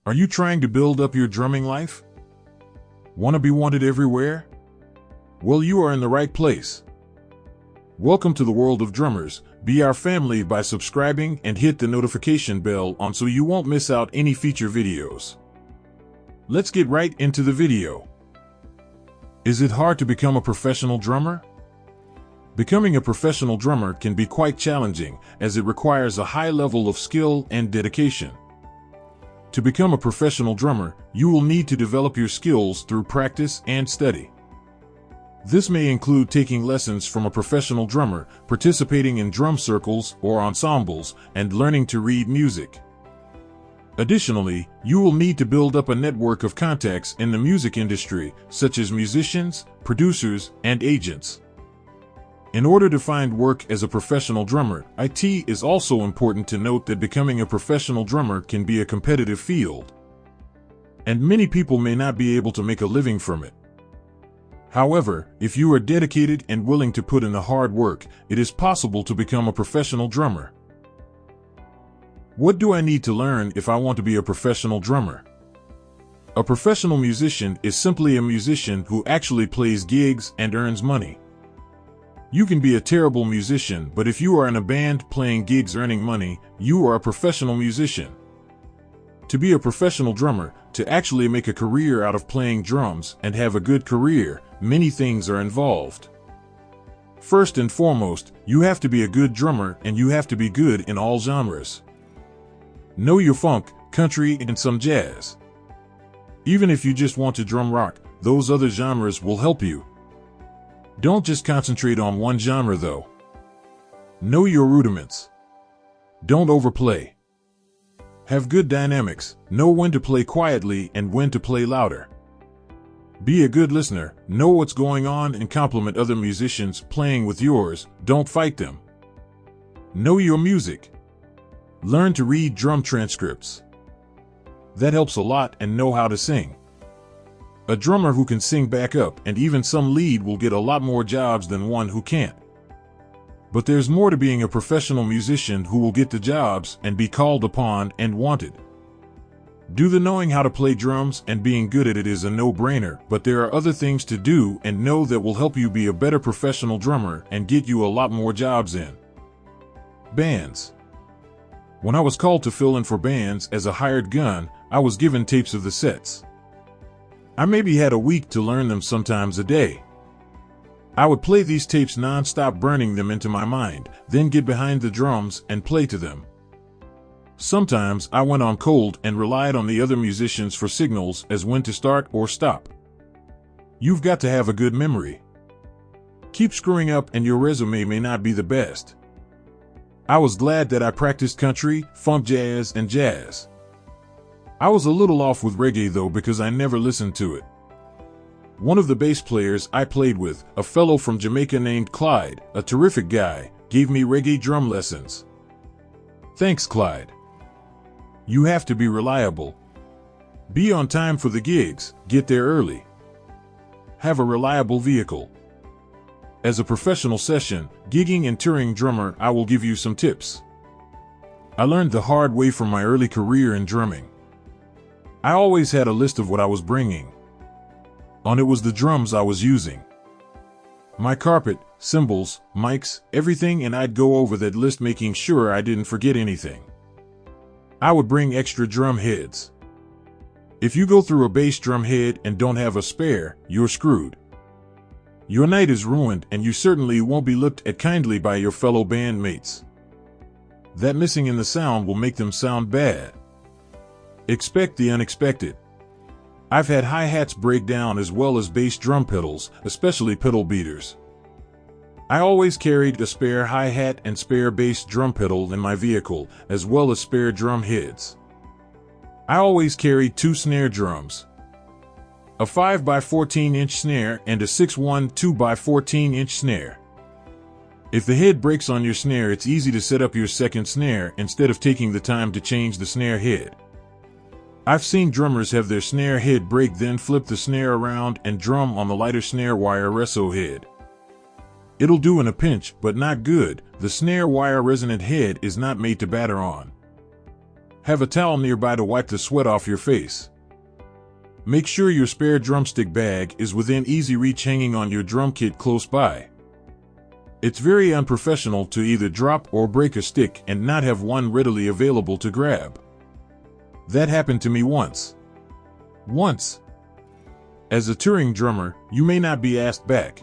Are you trying to build up your drumming life? Want to be wanted everywhere? Well, you are in the right place. Welcome to the world of drummers. Be our family by subscribing and hit the notification bell on so you won't miss out any feature videos. Let's get right into the video. Is it hard to become a professional drummer? Becoming a professional drummer can be quite challenging, as it requires a high level of skill and dedication. To become a professional drummer, you will need to develop your skills through practice and study. This may include taking lessons from a professional drummer, participating in drum circles or ensembles, and learning to read music. Additionally, you will need to build up a network of contacts in the music industry, such as musicians, producers, and agents. In order to find work as a professional drummer, it is also important to note that becoming a professional drummer can be a competitive field, and many people may not be able to make a living from it. However, if you are dedicated and willing to put in the hard work, it is possible to become a professional drummer. What do I need to learn if I want to be a professional drummer? A professional musician is simply a musician who actually plays gigs and earns money. You can be a terrible musician, but if you are in a band playing gigs earning money, you are a professional musician. To be a professional drummer, to actually make a career out of playing drums and have a good career, many things are involved. First and foremost, you have to be a good drummer and you have to be good in all genres. Know your funk, country, and some jazz. Even if you just want to drum rock, those other genres will help you. Don't just concentrate on one genre though. Know your rudiments. Don't overplay. Have good dynamics, know when to play quietly and when to play louder. Be a good listener, know what's going on and compliment other musicians playing with yours, don't fight them. Know your music. Learn to read drum transcripts. That helps a lot, and know how to sing. A drummer who can sing backup and even some lead will get a lot more jobs than one who can't. But there's more to being a professional musician who will get the jobs and be called upon and wanted. Do the knowing how to play drums and being good at it is a no-brainer, but there are other things to do and know that will help you be a better professional drummer and get you a lot more jobs in. Bands. When I was called to fill in for bands as a hired gun, I was given tapes of the sets. I maybe had a week to learn them, sometimes a day. I would play these tapes non-stop, burning them into my mind, then get behind the drums and play to them. Sometimes I went on cold and relied on the other musicians for signals as when to start or stop. You've got to have a good memory. Keep screwing up and your resume may not be the best. I was glad that I practiced country, funk, jazz, and jazz. I was a little off with reggae though because I never listened to it. One of the bass players I played with, a fellow from Jamaica named Clyde, a terrific guy, gave me reggae drum lessons. Thanks, Clyde. You have to be reliable. Be on time for the gigs, get there early. Have a reliable vehicle. As a professional session, gigging and touring drummer, I will give you some tips. I learned the hard way from my early career in drumming. I always had a list of what I was bringing. On it was the drums I was using, my carpet, cymbals, mics, everything, and I'd go over that list making sure I didn't forget anything. I would bring extra drum heads. If you go through a bass drum head and don't have a spare, you're screwed. Your night is ruined and you certainly won't be looked at kindly by your fellow bandmates. That missing in the sound will make them sound bad. Expect the unexpected. I've had hi-hats break down as well as bass drum pedals, especially pedal beaters. I always carried a spare hi-hat and spare bass drum pedal in my vehicle, as well as spare drum heads. I always carried 2 snare drums, a 5x14-inch snare and a 6'1" 2x14-inch snare. If the head breaks on your snare, it's easy to set up your second snare instead of taking the time to change the snare head. I've seen drummers have their snare head break, then flip the snare around and drum on the lighter snare wire reso head. It'll do in a pinch, but not good. The snare wire resonant head is not made to batter on. Have a towel nearby to wipe the sweat off your face. Make sure your spare drumstick bag is within easy reach, hanging on your drum kit close by. It's very unprofessional to either drop or break a stick and not have one readily available to grab. That happened to me once. As a touring drummer, you may not be asked back.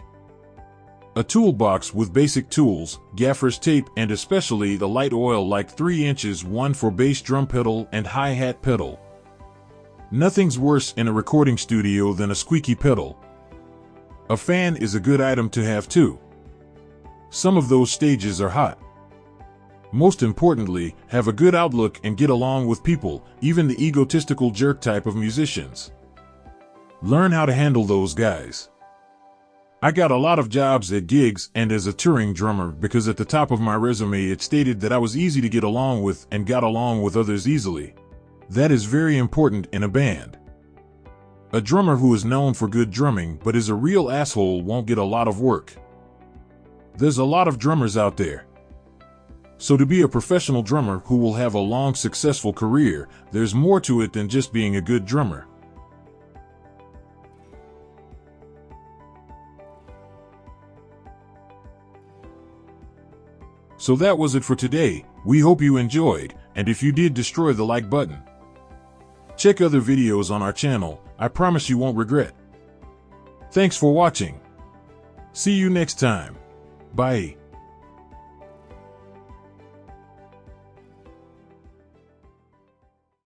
A toolbox with basic tools, gaffer's tape, and especially the light oil like 3 inches, one for bass drum pedal and hi-hat pedal. Nothing's worse in a recording studio than a squeaky pedal. A fan is a good item to have too. Some of those stages are hot. Most importantly, have a good outlook and get along with people, even the egotistical jerk type of musicians. Learn how to handle those guys. I got a lot of jobs at gigs and as a touring drummer because at the top of my resume it stated that I was easy to get along with and got along with others easily. That is very important in a band. A drummer who is known for good drumming but is a real asshole won't get a lot of work. There's a lot of drummers out there. So to be a professional drummer who will have a long, successful career, there's more to it than just being a good drummer. So that was it for today. We hope you enjoyed, and if you did, destroy the like button. Check other videos on our channel. I promise you won't regret. Thanks for watching. See you next time. Bye.